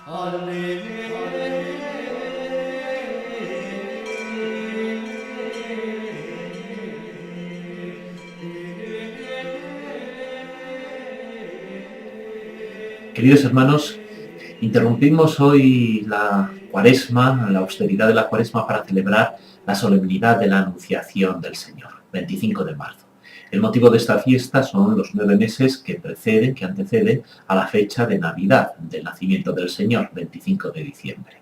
Queridos hermanos, interrumpimos hoy la Cuaresma, la austeridad de la Cuaresma, para celebrar la solemnidad de la Anunciación del Señor, 25 de marzo. El motivo de esta fiesta son los 9 meses que anteceden a la fecha de Navidad, del nacimiento del Señor, 25 de diciembre.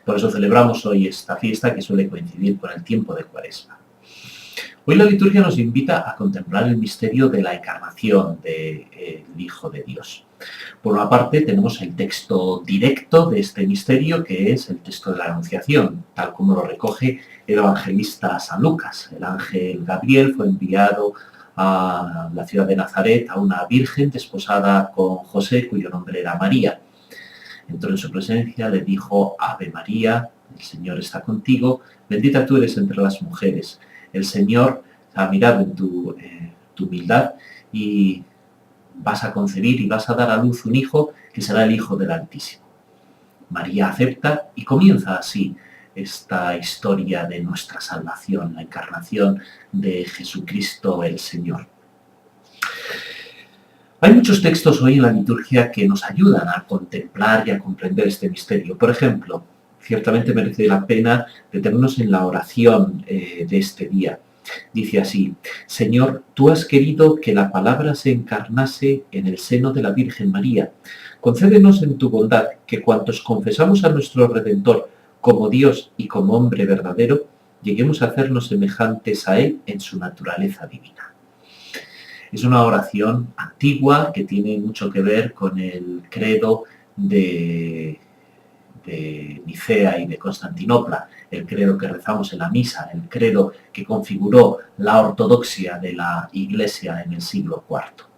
Por eso celebramos hoy esta fiesta que suele coincidir con el tiempo de Cuaresma. Hoy la liturgia nos invita a contemplar el misterio de la encarnación del Hijo de Dios. Por una parte tenemos el texto directo de este misterio, que es el texto de la Anunciación, tal como lo recoge el evangelista San Lucas. El ángel Gabriel fue enviado a la ciudad de Nazaret a una virgen desposada con José, cuyo nombre era María. Entró en su presencia, le dijo: Ave María, el Señor está contigo, bendita tú eres entre las mujeres. El Señor ha mirado en tu humildad y vas a concebir y vas a dar a luz un hijo que será el Hijo del Altísimo. María acepta y comienza así esta historia de nuestra salvación, la encarnación de Jesucristo el Señor. Hay muchos textos hoy en la liturgia que nos ayudan a contemplar y a comprender este misterio. Por ejemplo, ciertamente merece la pena detenernos en la oración de este día. Dice así: Señor, tú has querido que la palabra se encarnase en el seno de la Virgen María. Concédenos en tu bondad que cuantos confesamos a nuestro Redentor como Dios y como hombre verdadero, lleguemos a hacernos semejantes a Él en su naturaleza divina. Es una oración antigua que tiene mucho que ver con el credo de Nicea y de Constantinopla, el credo que rezamos en la misa, el credo que configuró la ortodoxia de la Iglesia en el siglo IV.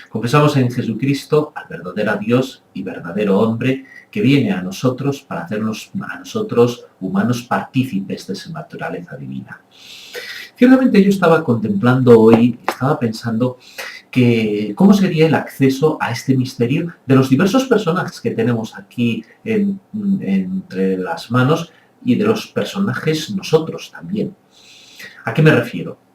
Confesamos en Jesucristo al verdadero Dios y verdadero hombre que viene a nosotros para hacernos a nosotros humanos partícipes de su naturaleza divina. Ciertamente yo estaba contemplando hoy, estaba pensando que cómo sería el acceso a este misterio de los diversos personajes que tenemos aquí entre las manos y de los personajes nosotros también. ¿A qué me refiero?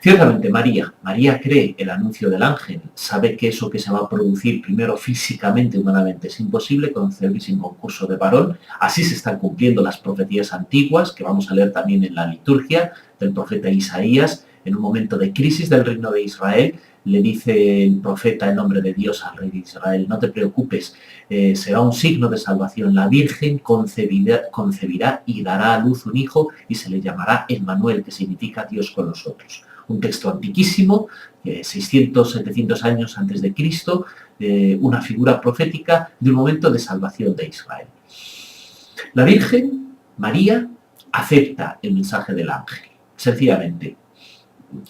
Ciertamente María cree el anuncio del ángel, sabe que eso que se va a producir primero físicamente, humanamente, es imposible, concebir sin concurso de varón. Así se están cumpliendo las profecías antiguas, que vamos a leer también en la liturgia, del profeta Isaías. En un momento de crisis del reino de Israel, le dice el profeta en nombre de Dios al rey de Israel: no te preocupes, será un signo de salvación. La Virgen concebirá y dará a luz un hijo y se le llamará Emmanuel, que significa Dios con nosotros. Un texto antiquísimo, 600, 700 años antes de Cristo, una figura profética de un momento de salvación de Israel. La Virgen, María, acepta el mensaje del ángel. Sencillamente: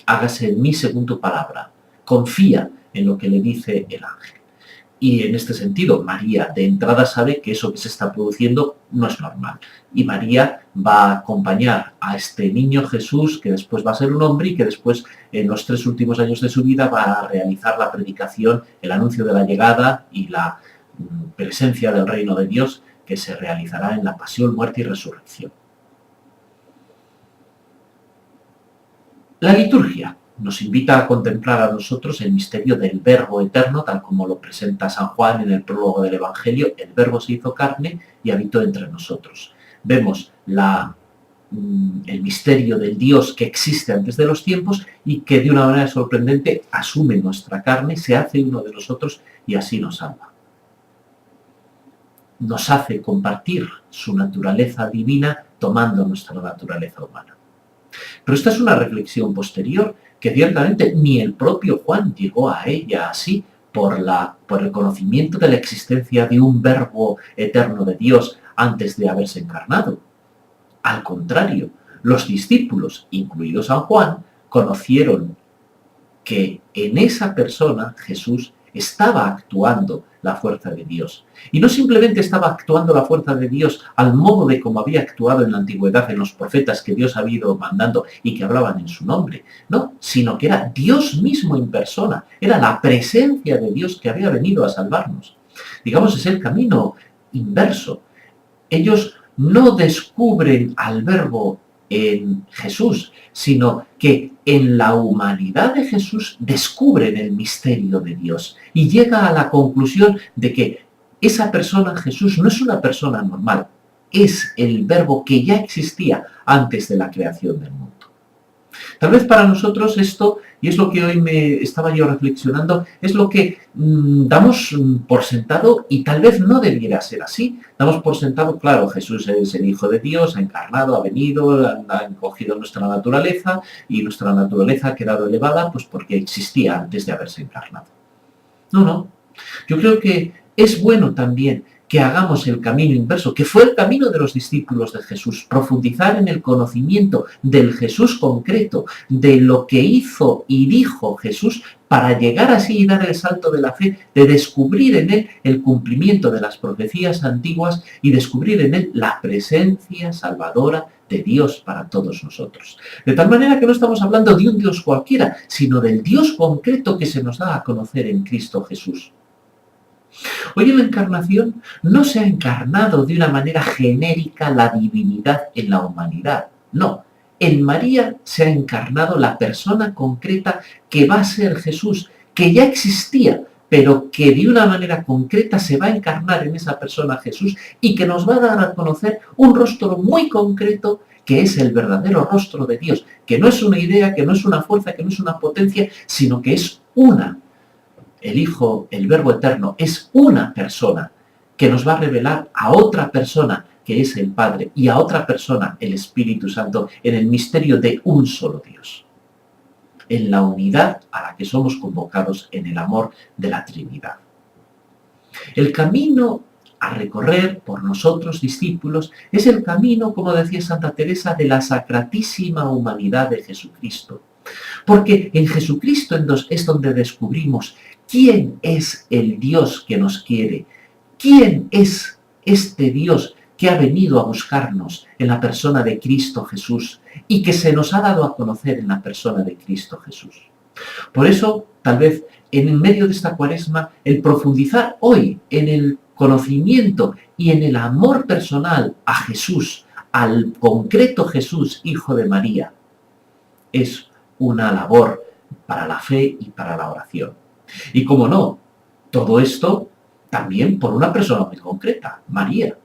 hágase en mí según tu palabra. Confía en lo que le dice el ángel. Y en este sentido, María de entrada sabe que eso que se está produciendo no es normal. Y María va a acompañar a este niño Jesús, que después va a ser un hombre y que después, en los 3 últimos años de su vida, va a realizar la predicación, el anuncio de la llegada y la presencia del reino de Dios, que se realizará en la pasión, muerte y resurrección. La liturgia nos invita a contemplar a nosotros el misterio del Verbo eterno, tal como lo presenta San Juan en el prólogo del Evangelio. El Verbo se hizo carne y habitó entre nosotros. Vemos el misterio del Dios que existe antes de los tiempos y que de una manera sorprendente asume nuestra carne, se hace uno de nosotros y así nos salva. Nos hace compartir su naturaleza divina tomando nuestra naturaleza humana. Pero esta es una reflexión posterior que ciertamente ni el propio Juan llegó a ella así por el conocimiento de la existencia de un Verbo eterno de Dios antes de haberse encarnado. Al contrario, los discípulos, incluido San Juan, conocieron que en esa persona, Jesús, estaba actuando la fuerza de Dios. Y no simplemente estaba actuando la fuerza de Dios al modo de como había actuado en la antigüedad en los profetas que Dios había ido mandando y que hablaban en su nombre, no, sino que era Dios mismo en persona, era la presencia de Dios que había venido a salvarnos. Digamos, es el camino inverso. Ellos no descubren al Verbo en Jesús, sino que en la humanidad de Jesús descubren el misterio de Dios y llega a la conclusión de que esa persona, Jesús, no es una persona normal, es el Verbo que ya existía antes de la creación del mundo. Tal vez para nosotros esto, y es lo que hoy me estaba yo reflexionando, es lo que damos por sentado y tal vez no debiera ser así. Damos por sentado, claro, Jesús es el Hijo de Dios, ha encarnado, ha venido, ha encogido nuestra naturaleza y nuestra naturaleza ha quedado elevada pues porque existía antes de haberse encarnado. No. Yo creo que es bueno también que hagamos el camino inverso, que fue el camino de los discípulos de Jesús, profundizar en el conocimiento del Jesús concreto, de lo que hizo y dijo Jesús, para llegar así y dar el salto de la fe, de descubrir en él el cumplimiento de las profecías antiguas y descubrir en él la presencia salvadora de Dios para todos nosotros. De tal manera que no estamos hablando de un Dios cualquiera, sino del Dios concreto que se nos da a conocer en Cristo Jesús. Hoy en la encarnación no se ha encarnado de una manera genérica la divinidad en la humanidad. No, en María se ha encarnado la persona concreta que va a ser Jesús, que ya existía, pero que de una manera concreta se va a encarnar en esa persona Jesús y que nos va a dar a conocer un rostro muy concreto que es el verdadero rostro de Dios, que no es una idea, que no es una fuerza, que no es una potencia, sino que es el Hijo, el Verbo Eterno, es una persona que nos va a revelar a otra persona que es el Padre y a otra persona, el Espíritu Santo, en el misterio de un solo Dios. En la unidad a la que somos convocados en el amor de la Trinidad. El camino a recorrer por nosotros, discípulos, es el camino, como decía Santa Teresa, de la sacratísima humanidad de Jesucristo. Porque en Jesucristo es donde descubrimos quién es el Dios que nos quiere, quién es este Dios que ha venido a buscarnos en la persona de Cristo Jesús y que se nos ha dado a conocer en la persona de Cristo Jesús. Por eso, tal vez, en medio de esta Cuaresma, el profundizar hoy en el conocimiento y en el amor personal a Jesús, al concreto Jesús, Hijo de María, es una labor para la fe y para la oración. Y como no, todo esto también por una persona muy concreta, María.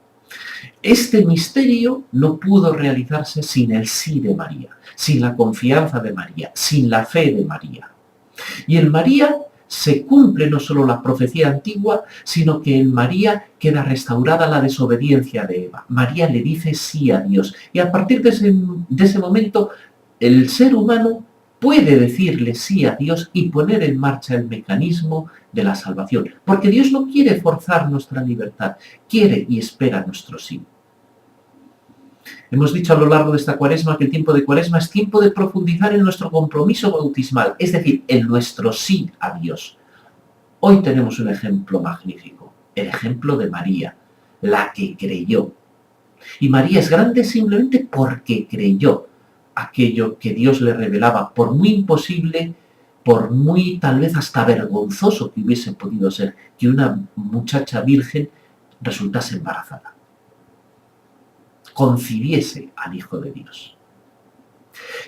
Este misterio no pudo realizarse sin el sí de María, sin la confianza de María, sin la fe de María. Y en María se cumple no solo la profecía antigua, sino que en María queda restaurada la desobediencia de Eva. María le dice sí a Dios. Y a partir de ese momento, el ser humano puede decirle sí a Dios y poner en marcha el mecanismo de la salvación. Porque Dios no quiere forzar nuestra libertad, quiere y espera nuestro sí. Hemos dicho a lo largo de esta Cuaresma que el tiempo de Cuaresma es tiempo de profundizar en nuestro compromiso bautismal, es decir, en nuestro sí a Dios. Hoy tenemos un ejemplo magnífico, el ejemplo de María, la que creyó. Y María es grande simplemente porque creyó aquello que Dios le revelaba, por muy imposible, por muy tal vez hasta vergonzoso que hubiese podido ser que una muchacha virgen resultase embarazada, concibiese al Hijo de Dios.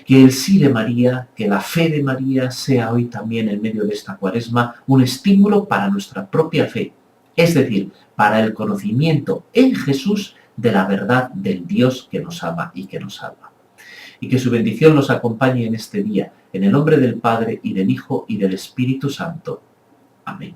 Que el sí de María, que la fe de María sea hoy también en medio de esta Cuaresma un estímulo para nuestra propia fe, es decir, para el conocimiento en Jesús de la verdad del Dios que nos ama y que nos salva. Y que su bendición nos acompañe en este día, en el nombre del Padre, y del Hijo, y del Espíritu Santo. Amén.